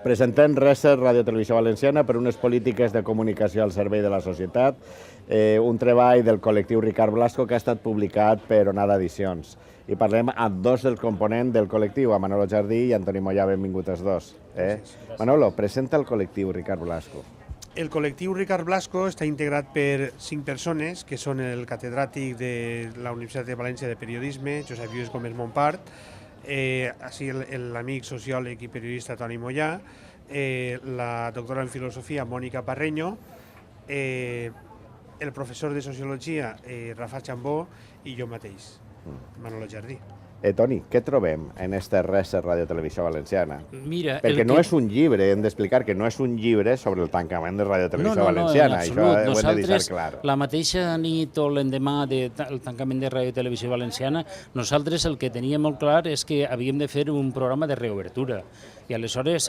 Presentem Reset, Ràdio Televisió Valenciana, per unes polítiques de comunicació al servei de la societat, un treball del col·lectiu Ricard Blasco que ha estat publicat per Onada Edicions. I parlem amb dos dels components del col·lectiu, a Manolo Jardí i Antoni Mollà, benvinguts els dos. Manolo, presenta el col·lectiu Ricard Blasco. El col·lectiu Ricard Blasco està integrat per 5 persones, que són el catedràtic de la Universitat de València de Periodisme, Josep Lluís Gómez Montpart, així l'amic sociòleg i periodista Toni Mollà, la doctora en filosofia Mònica Parreño, el professor de sociologia Rafa Chambó i jo mateix, Manolo Jardí. Toni, què trobem en este Reset Ràdio Televisió Valenciana? Mira, perquè no és un llibre, hem d'explicar que no és un llibre sobre el tancament de Ràdio Televisió Valenciana, això ho hem de deixar clar. La mateixa nit o l'endemà del tancament de Ràdio Televisió Valenciana, nosaltres el que teníem molt clar és que havíem de fer un programa de reobertura. I aleshores,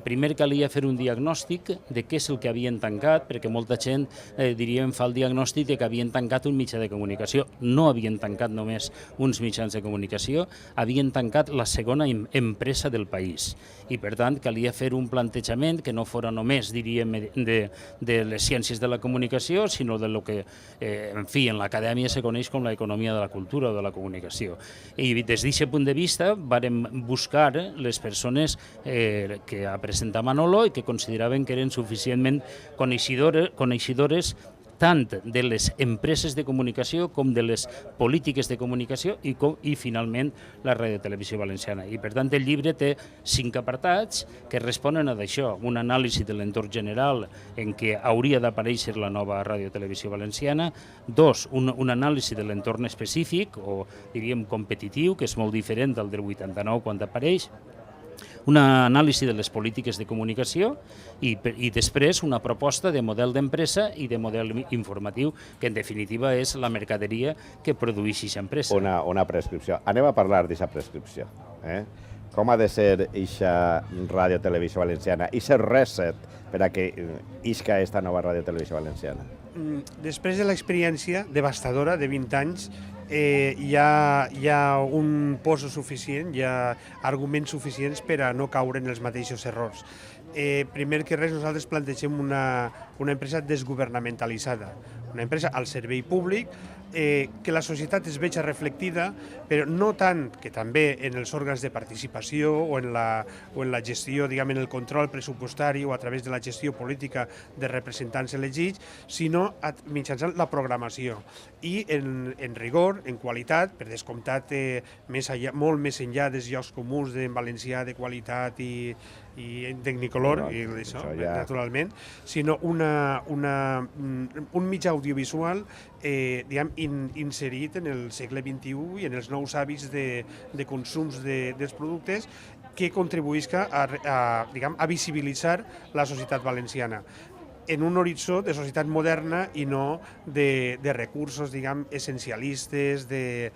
primer calia fer un diagnòstic de què és el que havien tancat, perquè molta gent, diríem, fa el diagnòstic de que havien tancat un mitjà de comunicació. No havien tancat només uns mitjans de comunicació, havien tancat la segona empresa del país. I, per tant, calia fer un plantejament que no fora només, diríem, de les ciències de la comunicació, sinó de lo que, en fi, en l'acadèmia se coneix com l'economia de la cultura o de la comunicació. I des d'aquest punt de vista, vàrem buscar les persones que ha presentat Manolo i que consideraven que eren suficientment coneixedores tant de les empreses de comunicació com de les polítiques de comunicació i finalment, la Ràdio Televisió Valenciana. I, per tant, el llibre té 5 apartats que responen a això. Un anàlisi de l'entorn general en què hauria d'aparèixer la nova Ràdio Televisió Valenciana. 2, un anàlisi de l'entorn específic o, diríem, competitiu, que és molt diferent del 89 quan apareix. Una anàlisi de les polítiques de comunicació i després una proposta de model d'empresa i de model informatiu, que en definitiva és la mercaderia que produeix aquesta empresa. Una prescripció. Anem a parlar d'aquesta prescripció. Com ha de ser aquesta Ràdio Televisió Valenciana, aquest reset per a que isca aquesta nova Ràdio Televisió Valenciana? Després de l'experiència devastadora de 20 anys, hi ha un poso suficient, hi ha arguments suficients per a no caure en els mateixos errors. Primer que res, nosaltres plantegem una empresa desgovernamentalitzada, una empresa al servei públic, que la societat es veja reflectida, però no tant que també en els òrgans de participació o en la gestió, diguem, en el control pressupostari o a través de la gestió política de representants elegits, sinó mitjançant la programació. I en rigor, en qualitat, per descomptat, molt més enllà dels llocs comuns en valencià de qualitat i en tecnicolor, i això, naturalment, sinó un mitjà audiovisual inserit en el segle XXI i en els nous hàbits de consums dels productes que contribuïsca a visibilitzar la societat valenciana en un horitzó de societat moderna i no de recursos, diguem, essencialistes, de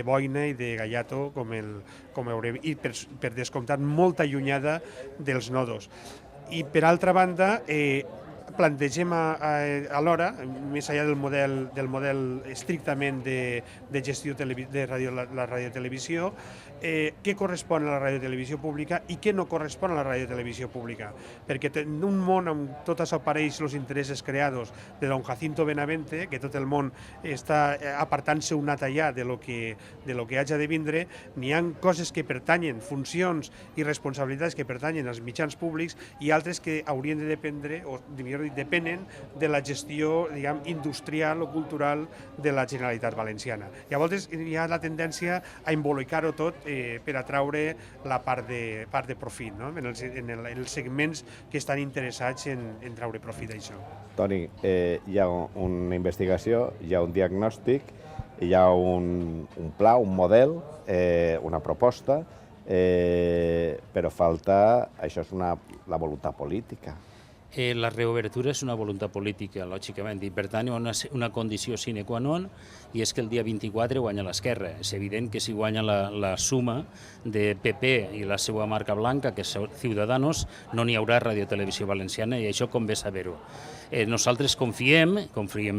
boina i de gallato, com haurem, i per descomptat molt allunyada dels nodos. I per altra banda, plantegem alhora, més enllà del model estrictament de gestió de la radiotelevisió, què correspon a la radiotelevisió pública i què no correspon a la radiotelevisió pública. Perquè en un món amb tot això apareix els interessos creados de don Jacinto Benavente, que tot el món està apartant-se un allà de lo que haja de vindre, n'hi ha coses que pertanyen, funcions i responsabilitats que pertanyen als mitjans públics i altres que haurien de dependre, o millor dit, depenen de la gestió, diguem, industrial o cultural de la Generalitat Valenciana. Llavors hi ha la tendència a embolicar-ho tot per atraure la part de profit, no? En els segments que estan interessats en treure profit d'això. Toni, hi ha una investigació, hi ha un diagnòstic, hi ha un pla, un model, una proposta, però falta, això és la voluntat política. La reobertura és una voluntat política, lògicament, i per tant una condició sine qua non, i és que el dia 24 guanya l'esquerra. És evident que si guanya la suma de PP i la seva marca blanca, que és Ciudadanos, no n'hi haurà Ràdio Televisió Valenciana, i això convé saber-ho. Nosaltres confiem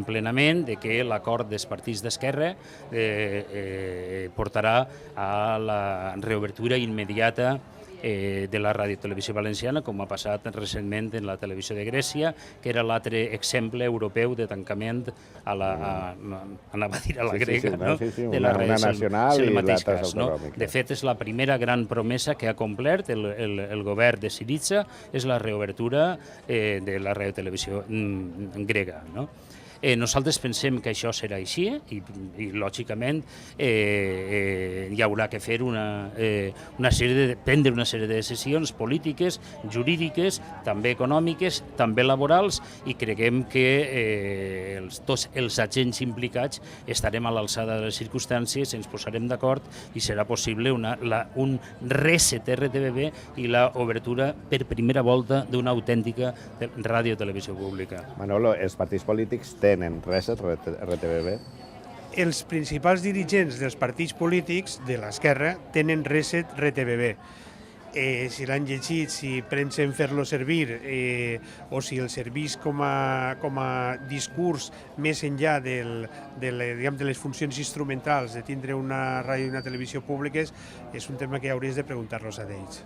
plenament que l'acord dels partits d'esquerra portarà a la reobertura immediata de la Ràdio Televisió Valenciana, com ha passat recentment en la televisió de Grècia, que era l'altre exemple europeu de tancament anava a dir a la grega, no? De la una nacional i l'altra autonòmica. De fet, és la primera gran promesa que ha complert el govern de Syriza, és la reobertura de la radiotelevisió grega, no? Nosaltres pensem que això serà així i lògicament, hi haurà que fer prendre una sèrie de decisions polítiques, jurídiques, també econòmiques, també laborals, i creiem que tots els agents implicats estarem a l'alçada de les circumstàncies, ens posarem d'acord i serà possible un reset RTBB i l'obertura per primera volta d'una autèntica ràdio-televisió pública. Manolo, els partits polítics tenen reset RTBB? Els principals dirigents dels partits polítics de l'esquerra tenen reset RTBB. Si l'han llegit, si pensen fer-lo servir o si el serveix com a discurs més enllà de les funcions instrumentals de tindre una ràdio i una televisió públiques, és un tema que hauries de preguntar-los a ells.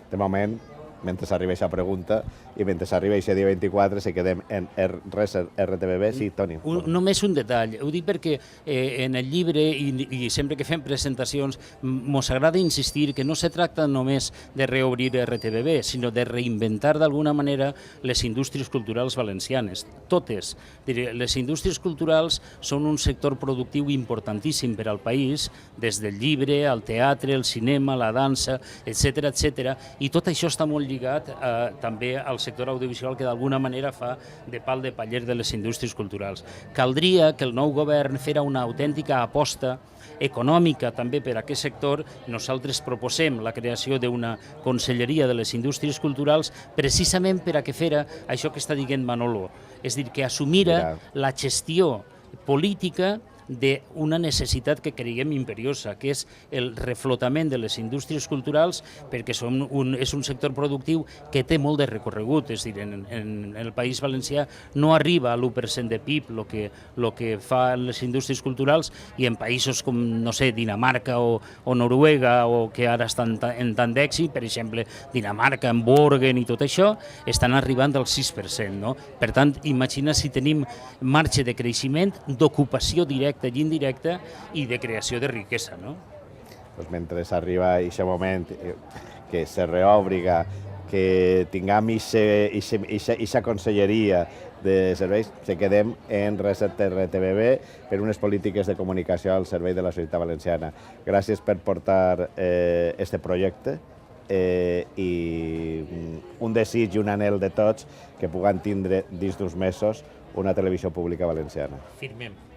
De moment, mentre s'arriba aquesta pregunta i mentre s'arriba aquest dia 24 se quedem en reset RTBB. Sí, Toni. Només un detall. Ho dic perquè en el llibre i sempre que fem presentacions mos agrada insistir que no se tracta només de reobrir RTBB, sinó de reinventar d'alguna manera les indústries culturals valencianes. Totes. Les indústries culturals són un sector productiu importantíssim per al país, des del llibre, al teatre, el cinema, la dansa, etc. I tot això està molt lligat també al sector audiovisual, que d'alguna manera fa de pal de paller de les indústries culturals. Caldria que el nou govern fera una autèntica aposta econòmica també per a aquest sector. Nosaltres proposem la creació d'una conselleria de les indústries culturals precisament per a que fera això que està dient Manolo, és a dir, que assumira la gestió política d'una necessitat que creiem imperiosa, que és el reflotament de les indústries culturals, perquè és un sector productiu que té molt de recorregut. És a dir, en el País Valencià no arriba a l'1% de PIB el que fan les indústries culturals, i en països com, no sé, Dinamarca o Noruega, o que ara estan en tant d'èxit, per exemple, Dinamarca, en Borgen i tot això, estan arribant al 6%. No? Per tant, imagina si tenim marge de creixement, d'ocupació directa i indirecta i de creació de riquesa. No? Pues mentre arriba aquest moment que se reobriga, que tinguem aquesta conselleria de serveis, se quedem en reset RTBB per unes polítiques de comunicació al servei de la societat valenciana. Gràcies per portar este projecte i un desig i un anhel de tots que puguem tindre dins d'uns mesos una televisió pública valenciana. Firmem.